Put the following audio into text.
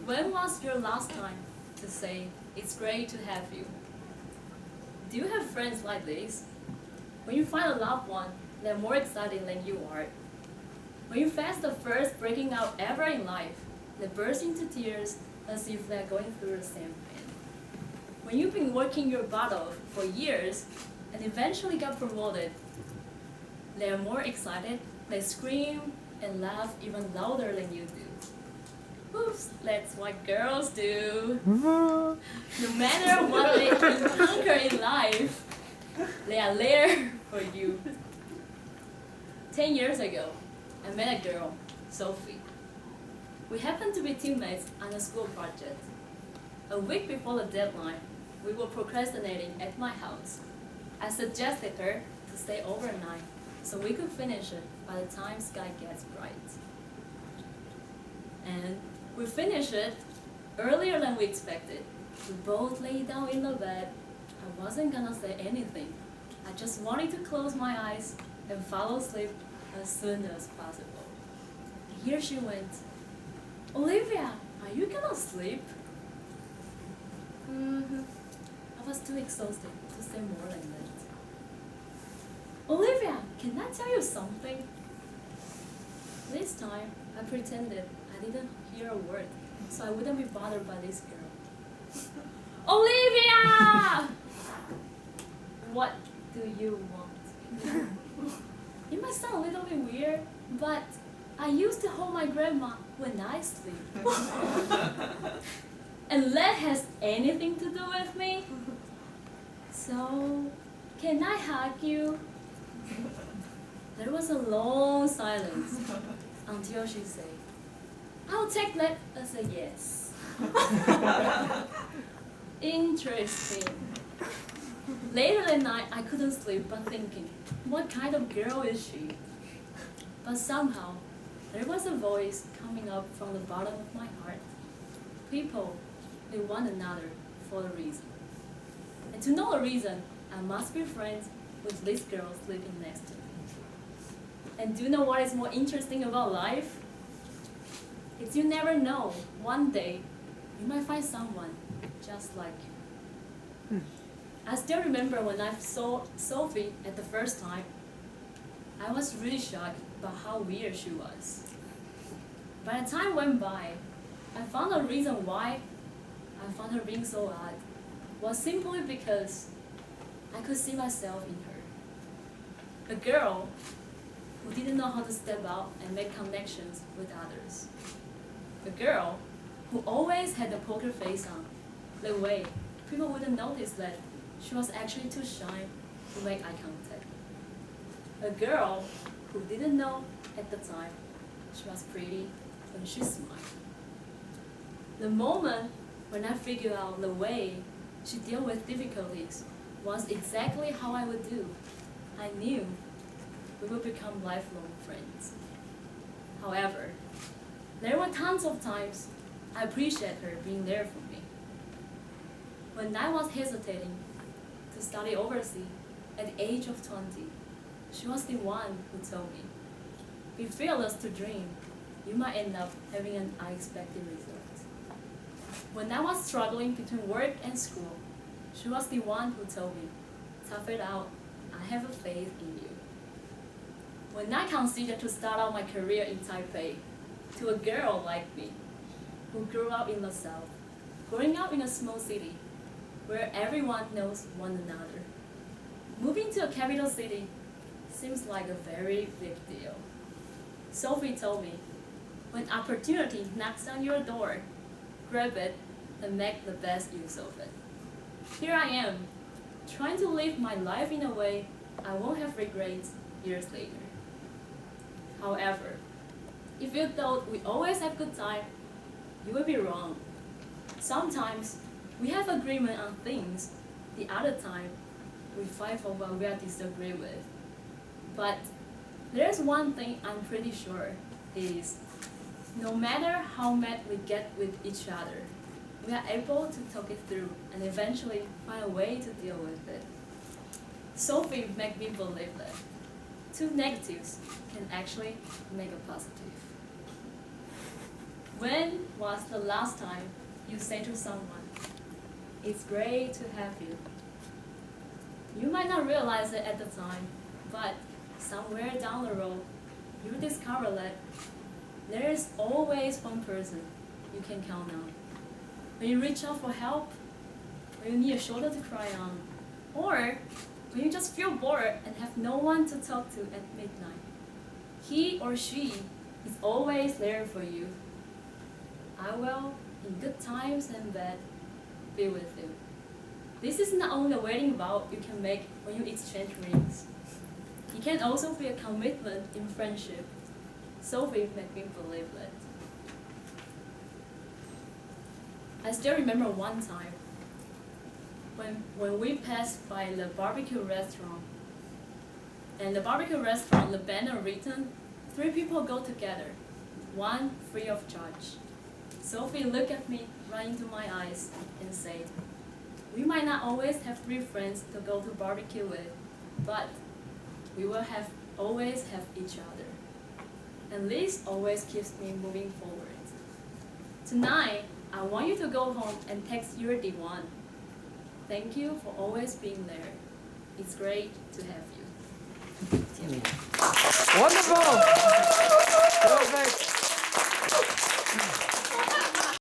When was your last time to say, it's great to have you? Do you have friends like this? When you find a loved one, they're more exciting than you are. When you face the first breaking out ever in life, they burst into tears as if they're going through the same pain. When you've been working your butt off for years and eventually got promoted, they are more excited, they scream and laugh even louder than you do. Oops, that's what girls do. No matter what they encounter in life, they are there for you. 10 years ago, I met a girl, Sophie. We happened to be teammates on a school project. A week before the deadline, we were procrastinating at my house. I suggested her to stay overnight so we could finish it by the time sky gets bright. And we finished it earlier than we expected. We both lay down in the bed. I wasn't gonna say anything. I just wanted to close my eyes and fall asleep as soon as possible. Here she went. Olivia, are you gonna sleep? I was too exhausted to say more than that. Olivia, can I tell you something? This time, I pretended I didn't hear a word, so I wouldn't be bothered by this girl. Olivia! What do you want? It might sound a little bit weird, but I used to hold my grandma when I sleep. And that has anything to do with me? So, can I hug you? There was a long silence until she said, I'll take that as a yes. Interesting. Later that night, I couldn't sleep but thinking, what kind of girl is she? But somehow, there was a voice coming up from the bottom of my heart. People need one another for a reason. And to know a reason, I must be friends with this girl sleeping next to me. And do you know what is more interesting about life? It's you never know. One day, you might find someone just like you. I still remember when I saw Sophie at the first time, I was really shocked about how weird she was. By the time went by, I found a reason why I found her being so odd was simply because I could see myself in her. A girl who didn't know how to step out and make connections with others. A girl who always had a poker face on, the way people wouldn't notice that she was actually too shy to make eye contact. A girl who didn't know at the time she was pretty when she smiled. The moment when I figured out the way she dealt with difficulties was exactly how I would do. I knew we would become lifelong friends. However, there were tons of times I appreciate her being there for me. When I was hesitating to study overseas at the age of 20, she was the one who told me, be fearless to dream, you might end up having an unexpected result. When I was struggling between work and school, she was the one who told me, tough it out, I have a faith in you. When I considered to start out my career in Taipei, to a girl like me, who grew up in the South, growing up in a small city, where everyone knows one another, moving to a capital city seems like a very big deal. Sophie told me, when opportunity knocks on your door, grab it and make the best use of it. Here I am, trying to live my life in a way I won't have regrets years later. However, if you thought we always have good time, you will be wrong. Sometimes we have agreement on things, the other time we fight for what we disagree with. But there's one thing I'm pretty sure is, no matter how mad we get with each other, we are able to talk it through and eventually find a way to deal with it. Sophie made me believe that two negatives can actually make a positive. When was the last time you said to someone, "It's great to have you"? You might not realize it at the time, but somewhere down the road, you discover that there is always one person you can count on. When you reach out for help, when you need a shoulder to cry on, or when you just feel bored and have no one to talk to at midnight, he or she is always there for you. I will, in good times and bad, be with you. This is not only a wedding vow you can make when you exchange rings. It can also be a commitment in friendship. Sophie made me believe that. I still remember one time when we passed by the barbecue restaurant. And the barbecue restaurant, the banner written, 3 people go together, 1 free of charge. Sophie looked at me right into my eyes and said, "We might not always have 3 friends to go to barbecue with, but we will always have each other." And this always keeps me moving forward. Tonight, I want you to go home and text your D1. Thank you for always being there. It's great to have you. Wonderful! Perfect!